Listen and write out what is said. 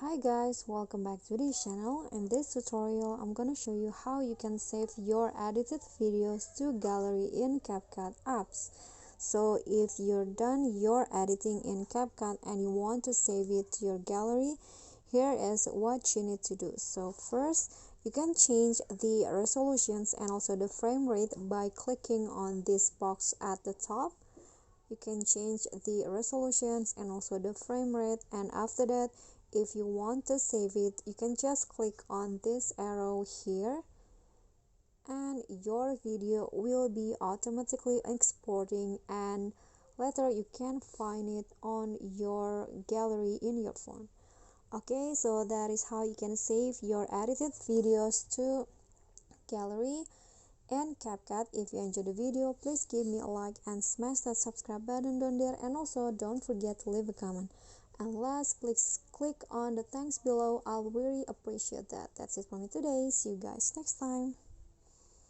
Hi guys, welcome back to this channel. In this tutorial, I'm gonna show you how you can save your edited videos to gallery in CapCut apps. So if you're done your editing in CapCut and you want to save it to your gallery, here is what you need to do. So first, you can change the resolutions and also the frame rate by clicking on this box at the top. You can change the resolutions and also the frame rate, and after that, if you want to save it, you can just click on this arrow here and your video will be automatically exporting, and later you can find it on your gallery in your phone. Okay, so that is how you can save your edited videos to gallery and CapCut. If you enjoyed the video, please give me a like and smash that subscribe button down there, and also don't forget to leave a comment. And last, please click on the thanks below. I'll really appreciate that. That's it for me today. See you guys next time.